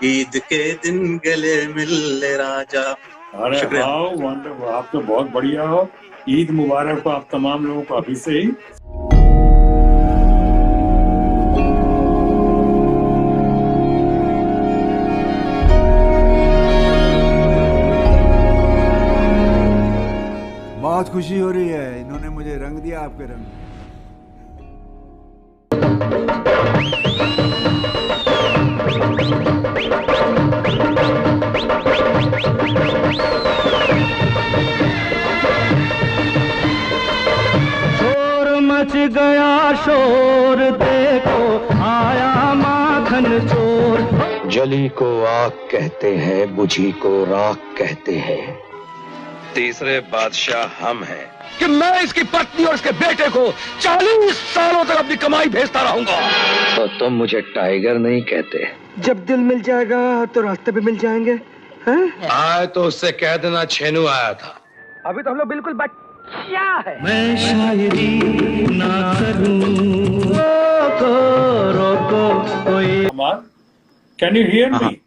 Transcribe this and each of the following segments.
ईद के दिन गले मिल ले राजा। अरे शुक्रिया। हाँ, वंडरफुल, आप तो बहुत बढ़िया हो। ईद मुबारक हो आप तमाम लोगों को अभी से ही। बहुत खुशी हो रही है, इन्होंने मुझे रंग दिया आपके रंग में। शोर मच गया शोर, देखो आया माखन चोर। जली को आग कहते हैं, बुझी को राख कहते हैं, तीसरे बादशाह हम हैं। कि मैं इसकी पत्नी और इसके बेटे को 40 सालों तक अपनी कमाई भेजता रहूंगा। तो तुम मुझे टाइगर नहीं कहते? जब दिल मिल जाएगा तो रास्ते पे मिल जाएंगे, हैं? आए तो उससे कह देना छेनू आया था। अभी तो हम लोग बिल्कुल बच्चा है। मैं शायरी ना करूं, रोको रोको कोई। Can you hear me?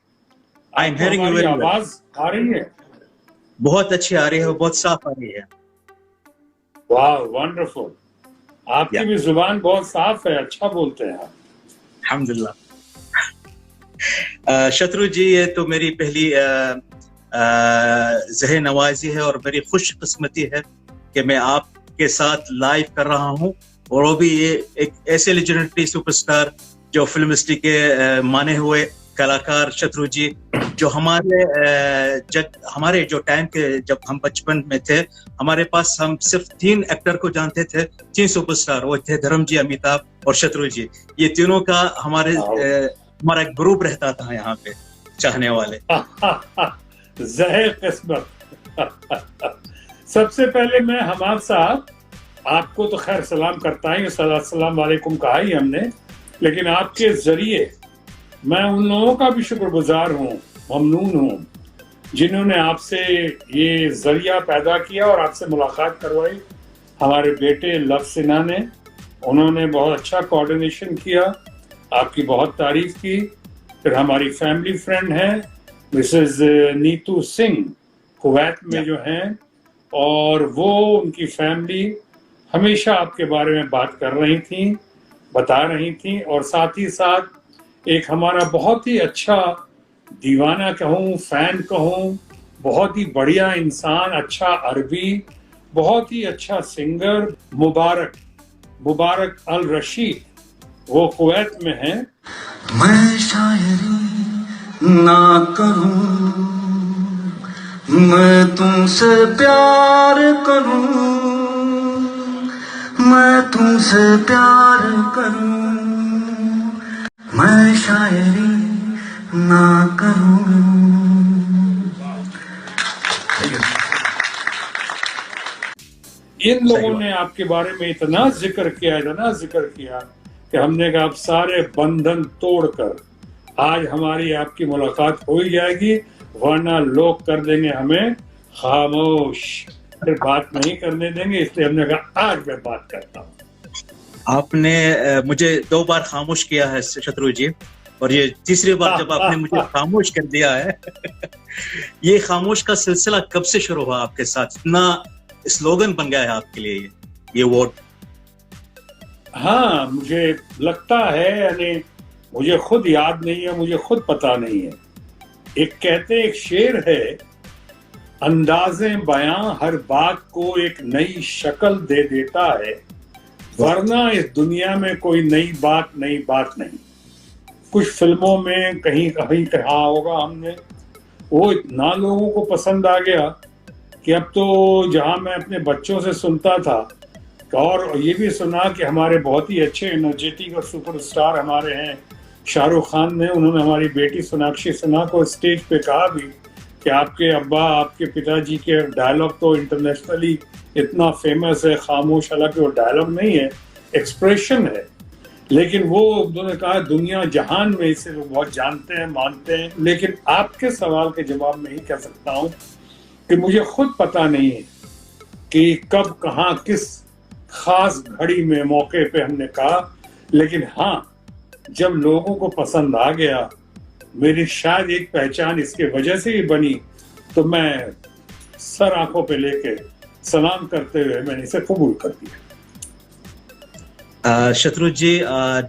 I am hearing you very well. आवाज आ रही है? बहुत अच्छी आ रही है, बहुत साफ आ रही है। वाह, वंडरफुल। आपकी भी जुबान बहुत साफ है, अच्छा बोलते हैं आप। अल्हम्दुलिल्लाह। शत्रु जी, ये तो मेरी पहली ज़हे नवाजी है और मेरी खुशकिस्मती है कि मैं आपके साथ लाइव कर रहा हूँ, और वो भी ये एक ऐसे लेजेंडरी सुपरस्टार जो फिल्म इंडस्ट्री के माने हुए कलाकार शत्रु जी, जो हमारे जो टाइम के जब हम बचपन में थे, हमारे पास हम सिर्फ 3 एक्टर को जानते थे, 3 सुपरस्टार, वो थे धर्म जी, अमिताभ और शत्रु जी। ये तीनों का हमारा एक ग्रुप रहता था यहाँ पे, चाहने वाले। ज़हे किस्मत। सबसे पहले मैं हमारे साथ आपको तो खैर सलाम करता ही, सलाम वालेकुम कहा ही हमने, लेकिन आपके जरिए मैं उन लोगों का भी शुक्रगुजार हूँ, ममनून हूँ, जिन्होंने आपसे ये जरिया पैदा किया और आपसे मुलाकात करवाई। हमारे बेटे लव सिन्हा ने, उन्होंने बहुत अच्छा कोऑर्डिनेशन किया, आपकी बहुत तारीफ की। फिर हमारी फैमिली फ्रेंड है मिसेस नीतू सिंह, कुवैत में जो हैं, और वो उनकी फैमिली हमेशा आपके बारे में बात कर रही थी, बता रही थी। और साथ ही साथ एक हमारा बहुत ही अच्छा दीवाना कहूँ, फैन कहूँ, बहुत ही बढ़िया इंसान, अच्छा अरबी, बहुत ही अच्छा सिंगर, मुबारक अल रशीद, वो कुवैत में हैं। मैं शायरी ना करूं, मैं तुमसे प्यार करूं, मैं तुमसे प्यार करूं, मैं शायरी ना करूं। इन लोगों ने आपके बारे में इतना जिक्र किया कि हमने कहा अब सारे बंधन तोड़कर आज हमारी आपकी मुलाकात हो ही जाएगी, वरना लोग कर देंगे हमें खामोश, फिर बात नहीं करने देंगे। इसलिए हमने कहा आज मैं बात करता हूँ। आपने मुझे 2 बार खामोश किया है शत्रु जी, और ये तीसरी बार जब आपने मुझे खामोश कर दिया है। ये खामोश का सिलसिला कब से शुरू हुआ आपके साथ? इतना स्लोगन बन गया है आपके लिए ये वर्ड। हाँ, मुझे लगता है, यानी मुझे खुद याद नहीं है, मुझे खुद पता नहीं है। एक कहते एक शेर है, अंदाज़े बयां हर बात को एक नई शक्ल दे देता है, वरना इस दुनिया में कोई नई बात नहीं। कुछ फिल्मों में कहीं कहा होगा हमने, वो इतना लोगों को पसंद आ गया कि अब तो जहां मैं अपने बच्चों से सुनता था, और ये भी सुना कि हमारे बहुत ही अच्छे एनर्जेटिक और सुपरस्टार हमारे हैं शाहरुख खान ने, उन्होंने हमारी बेटी सोनाक्षी सिन्हा को स्टेज पे कहा भी कि आपके अब्बा, आपके पिताजी के डायलॉग तो इंटरनेशनली इतना फेमस है, खामोश, हालांकि वो डायलॉग नहीं है, एक्सप्रेशन है, लेकिन वो उन्होंने कहा दुनिया जहान में इसे लोग बहुत जानते हैं, मानते हैं। लेकिन आपके सवाल के जवाब में ही कह सकता हूँ कि मुझे खुद पता नहीं है कि कब, कहाँ, किस खास घड़ी में, मौके पे हमने कहा, लेकिन हाँ, जब लोगों को पसंद आ गया मेरी शायद एक पहचान इसके वजह से ही बनी, तो मैं सर आंखों पे लेके सलाम करते हुए मैंने इसे कबूल कर दिया। शत्रुज जी,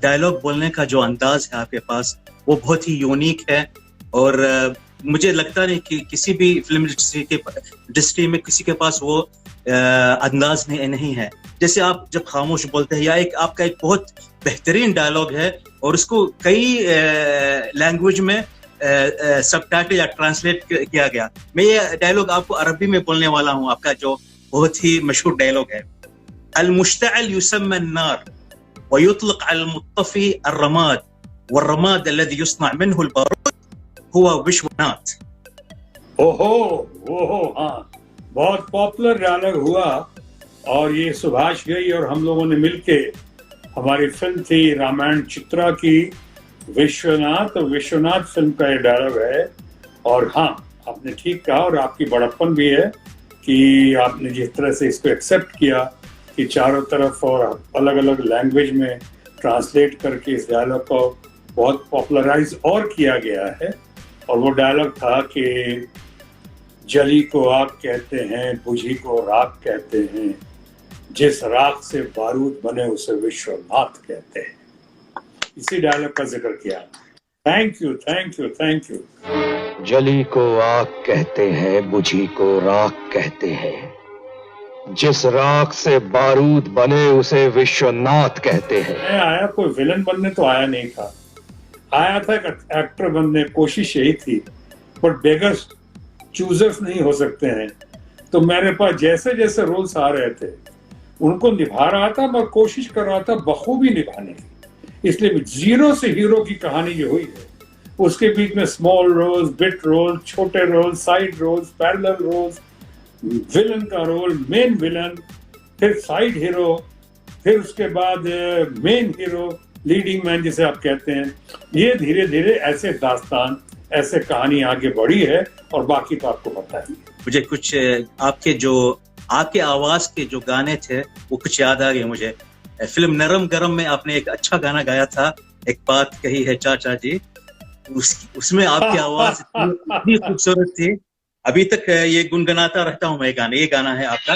डायलॉग बोलने का जो अंदाज है आपके पास वो बहुत ही यूनिक है, और मुझे लगता नहीं कि किसी भी फिल्म इंडस्ट्री में किसी के पास वो अंदाज नहीं है। जैसे आप जब खामोश बोलते हैं, या एक आपका एक बहुत बेहतरीन डायलॉग है और उसको कई लैंग्वेज में सबटाइटल या ट्रांसलेट किया गया। मैं ये डायलॉग आपको अरबी में बोलने वाला हूँ, आपका जो बहुत ही मशहूर डायलॉग है। अल-मुश्तअल युसम्मा अन्नार व युतलक अल मुत्तफी अर्रमाद वर्रमाद अलज़ी युस्ना मिन्हु अल-बारूद हुवा विश्वनाथ। ओहो हाँ, बहुत पॉपुलर डायलॉग हुआ, और ये सुभाष घई और हम लोगों ने मिलके, हमारी फिल्म थी रामायण चित्रा की विश्वनाथ फिल्म का ये डायलॉग है। और हाँ, आपने ठीक कहा, और आपकी बड़प्पन भी है कि आपने जिस तरह से इसको एक्सेप्ट किया कि चारों तरफ और अलग अलग लैंग्वेज में ट्रांसलेट करके इस डायलॉग को बहुत पॉपुलराइज और किया गया है। और वो डायलॉग था कि जली को आग कहते हैं, बुझी को राख कहते हैं, जिस राख से बारूद बने उसे विश्वनाथ कहते हैं। इसी डायलॉग का जिक्र किया। Thank you. जली को आग कहते हैं, बुझी को राख कहते हैं, जिस राख से बारूद बने उसे विश्वनाथ कहते हैं। मैं आया कोई विलन बनने तो आया नहीं था, आया था एक एक्टर बनने, कोशिश यही थी, बट बेगर्स चूजर्स नहीं हो सकते हैं। तो मेरे पास जैसे जैसे रोल्स आ रहे थे उनको निभा रहा था, मैं कोशिश कर रहा था बखूबी निभाने की। इसलिए जीरो से हीरो की कहानी जो हुई है, उसके बीच में स्मॉल रोल्स, बिट रोल, छोटे role, side roles, parallel roles, villain का रोल, मेन विलन, फिर साइड हीरो, फिर उसके बाद मेन हीरो, लीडिंग मैन जिसे आप कहते हैं। ये धीरे धीरे ऐसे दास्तान, ऐसे कहानी आगे बढ़ी है, और बाकी तो आपको पता ही है। मुझे कुछ आपके आवाज के जो गाने थे वो कुछ याद आ गए मुझे। फिल्म नरम गरम में आपने एक अच्छा गाना गाया था, एक बात कही है चाचा जी, उसमें आपकी आवाज इतनी खूबसूरत थी। अभी तक ये गुनगुनाता रहता हूँ मैं गाने। ये गाना है आपका।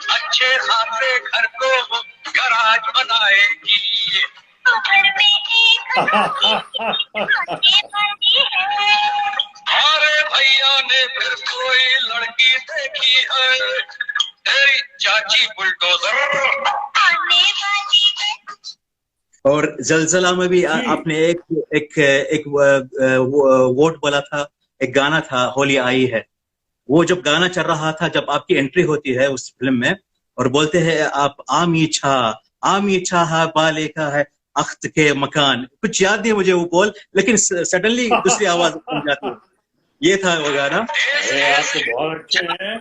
अच्छे खासे घर को गराज बनाएगी, अरे भैया ने फिर कोई लड़की देखी है, तेरी चाची बुलडोजर। और जलजला में भी आपने एक वोट बोला था, एक गाना था होली आई है। वो जब गाना चल रहा था, जब आपकी एंट्री होती है उस फिल्म में, और बोलते हैं आप आमी छा है बाले का है अख्त के मकान, कुछ याद नहीं मुझे वो बोल, लेकिन सडनली दूसरी आवाज बन जाती है। ये था वो गाना। आपके बहुत अच्छे हैं।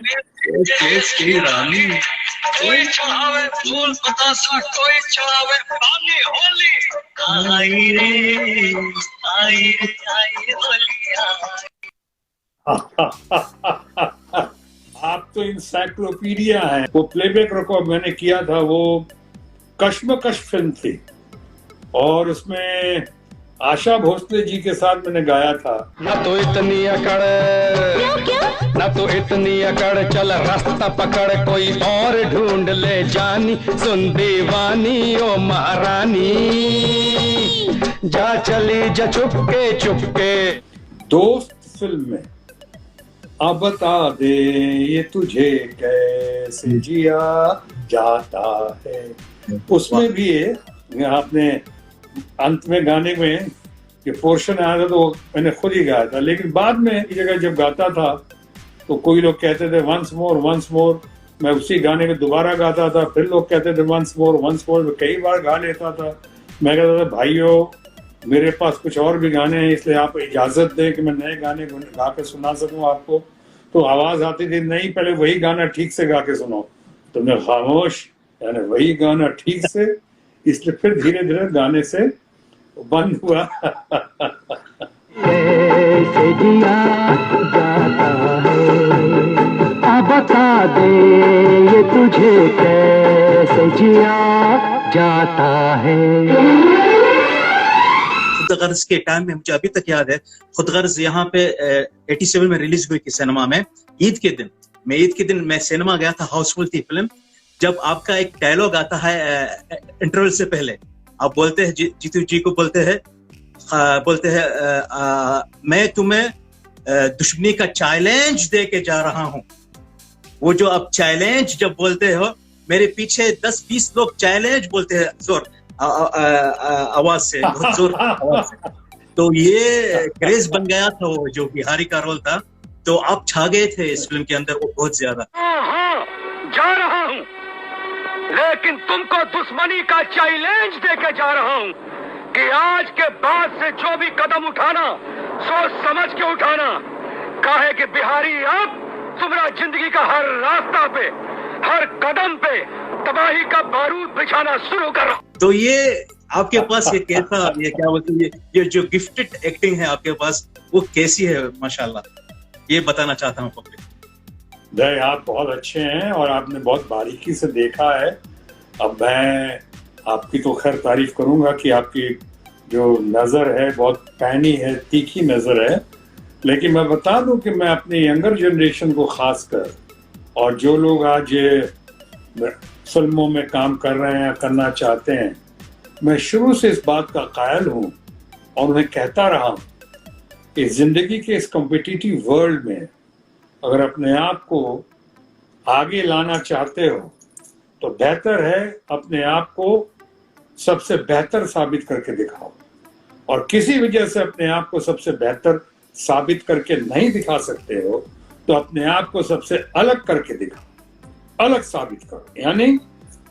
कोई चढ़ावे फूल बतासा, कोई चढ़ावे पानी, होली आई रे आई होली आप तो इंसाइक्लोपीडिया हैं। वो प्लेबैक रिकॉर्ड मैंने किया था, वो कश्मकश फिल्म थी, और उसमें आशा भोसले जी के साथ मैंने गाया था। ना तो इतनी अकड़, ना तो इतनी अकड़, चल रास्ता पकड़, कोई और ढूंढ ले जानी, सुन दीवानी ओ महारानी, जा चली जा चुपके चुपके। दोस्त फिल्म में अब बता दे ये तुझे कैसे जिया जाता है, उसमें भी आपने अंत में गाने में ये पोर्शन आया था, तो मैंने खुद ही गाया था। लेकिन बाद में इस जगह जब गाता था तो कोई लोग कहते थे वंस मोर, मैं उसी गाने में दोबारा गाता था। फिर लोग कहते थे वंस मोर, मैं कई बार गा लेता था। मैं कहता था भाइयों मेरे पास कुछ और भी गाने हैं, इसलिए आप इजाजत दें कि मैं नए गाने गा के सुना सकूं आपको। तो आवाज आती थी नहीं, पहले वही गाना ठीक से गा के सुनाओ। तो मैं खामोश, यानी वही गाना ठीक से, इसलिए फिर धीरे धीरे गाने से बंद हुआ। कैसे जिया जाता है, बता दे ये तुझे कैसे जिया जाता है। खुद गर्ज के टाइम में मुझे अभी तक याद है, खुद गर्ज यहाँ पे 87 में रिलीज हुई थी सिनेमा में। ईद के दिन मैं सिनेमा गया था, हाउसफुल थी फिल्म। जब आपका एक डायलॉग आता है इंटरवल से पहले, आप बोलते हैं जीतू जी को बोलते हैं मैं तुम्हें दुश्मनी का चैलेंज दे के जा रहा हूँ। वो जो आप चैलेंज जब बोलते हो, मेरे पीछे 10-20 लोग चैलेंज बोलते हैं जोर आवाज से, बहुत जोर आवाज से। तो ये क्रेज बन गया था, वो जो बिहारी का रोल था। तो आप छा गए थे इस फिल्म के अंदर, वो बहुत ज्यादा। हाँ, जा रहा हूँ, लेकिन तुमको दुश्मनी का चैलेंज देके जा रहा हूँ कि आज के बाद से जो भी कदम उठाना, सोच समझ के उठाना। काहे कि बिहारी अब तुम्हारा जिंदगी का हर रास्ता पे, हर कदम पे तबाही का बारूद बिछाना शुरू कर। तो ये आपके पास ये कैसा, ये क्या बोलते हैं, ये जो गिफ्टेड एक्टिंग है आपके पास, वो कैसी है माशाल्लाह, ये बताना चाहता हूँ पब्लिक। जय, आप बहुत अच्छे हैं और आपने बहुत बारीकी से देखा है। अब मैं आपकी तो खैर तारीफ करूंगा कि आपकी जो नज़र है बहुत पैनी है, तीखी नज़र है। लेकिन मैं बता दूं कि मैं अपने यंगर जनरेशन को खासकर, और जो लोग आज फिल्मों में काम कर रहे हैं, करना चाहते हैं, मैं शुरू से इस बात का कायल हूं और उन्हें कहता रहा हूं कि जिंदगी के इस कॉम्पिटिटिव वर्ल्ड में अगर अपने आप को आगे लाना चाहते हो तो बेहतर है अपने आप को सबसे बेहतर साबित करके दिखाओ। और किसी वजह से अपने आप को सबसे बेहतर साबित करके नहीं दिखा सकते हो तो अपने आप को सबसे अलग करके दिखाओ, अलग साबित करो। यानी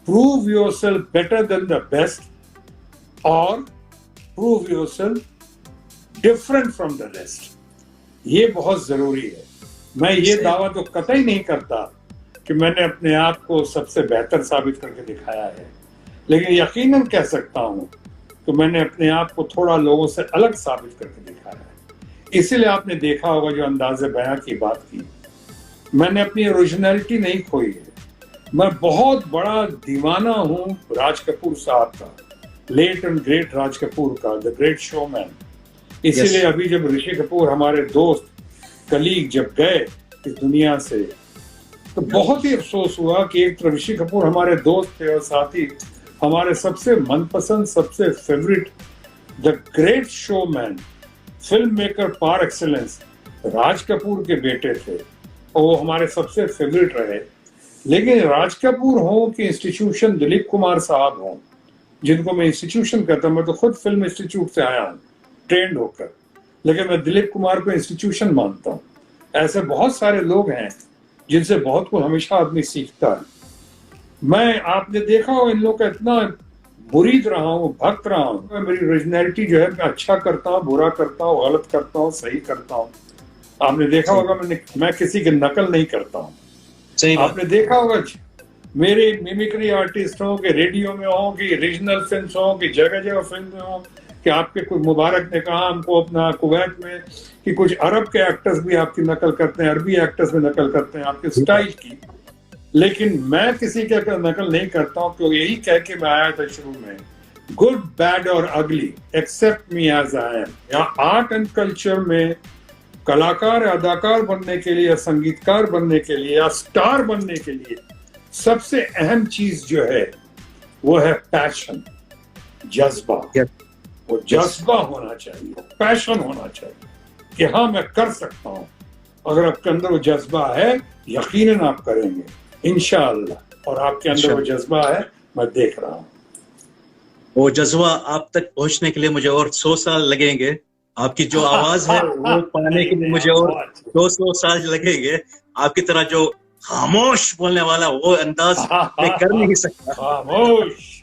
prove yourself better than the best और prove yourself different from the rest. ये बहुत जरूरी है। मैं ये दावा तो कतई नहीं करता कि मैंने अपने आप को सबसे बेहतर साबित करके दिखाया है, लेकिन यकीनन कह सकता हूं कि मैंने अपने आप को थोड़ा लोगों से अलग साबित करके दिखाया है। इसीलिए आपने देखा होगा जो अंदाज़े बयां की बात की, मैंने अपनी ओरिजिनलिटी नहीं खोई है। मैं बहुत बड़ा दीवाना हूं राज कपूर साहब का, late and great Raj Kapoor का, द ग्रेट शोमैन। इसीलिए अभी जब ऋषि कपूर हमारे दोस्त कलीग जब गए इस दुनिया से, तो बहुत ही अफसोस हुआ कि एक तो ऋषि कपूर हमारे दोस्त थे और साथ ही हमारे सबसे मनपसंद, सबसे favourite, the great showman, film maker par excellence Raj Kapoor के बेटे थे और वो हमारे सबसे फेवरेट रहे। लेकिन राज कपूर हो कि इंस्टीट्यूशन दिलीप कुमार साहब हो, जिनको मैं इंस्टीट्यूशन कहता हूं, मैं तो खुद फिल्म इंस्टीट्यूट से आया हूं ट्रेंड होकर, लेकिन मैं दिलीप कुमार को इंस्टीट्यूशन मानता हूं। ऐसे बहुत सारे लोग हैं जिनसे बहुत कुछ हमेशा आदमी सीखता है। मैं, आपने देखा हो, इन लोगों का इतना मुरीद रहा हूँ, भक्त रहा हूँ। मेरी ओरिजिनलिटी जो है, मैं अच्छा करता हूँ, बुरा करता हूँ, गलत करता हूँ, सही करता हूँ। आपने देखा होगा मैं किसी की नकल नहीं करता हूँ। आपने देखा होगा मेरे मिमिक्री आर्टिस्ट हो कि रेडियो में हो कि रीजनल फिल्म हो कि जगह जगह फिल्म में हो कि आपके कुछ मुबारक ने कहा हमको अपना कुवैत में कि कुछ अरब के एक्टर्स भी आपकी नकल करते हैं, अरबी एक्टर्स भी नकल करते हैं आपके स्टाइल की। लेकिन मैं किसी के नकल नहीं करता हूँ, क्योंकि यही कह के मैं आया था शुरू में, गुड बैड और ugly accept me as I am. यहाँ आर्ट एंड कल्चर में कलाकार, अदाकार बनने के लिए, संगीतकार बनने के लिए या स्टार बनने के लिए सबसे अहम चीज जो है वो है पैशन, जज्बा। वो जज्बा होना चाहिए, पैशन होना चाहिए कि हाँ मैं कर सकता हूँ। अगर आपके अंदर वो जज्बा है, यकीनन आप करेंगे इंशाअल्लाह। और आपके अंदर वो जज्बा है, मैं देख रहा हूँ। वो जज्बा आप तक पहुंचने के लिए मुझे और 100 साल लगेंगे। आपकी जो आवाज है वो पाने के लिए मुझे और 200 साल लगेंगे। आपकी तरह जो खामोश बोलने वाला वो अंदाज मैं कर नहीं सकता। खामोश।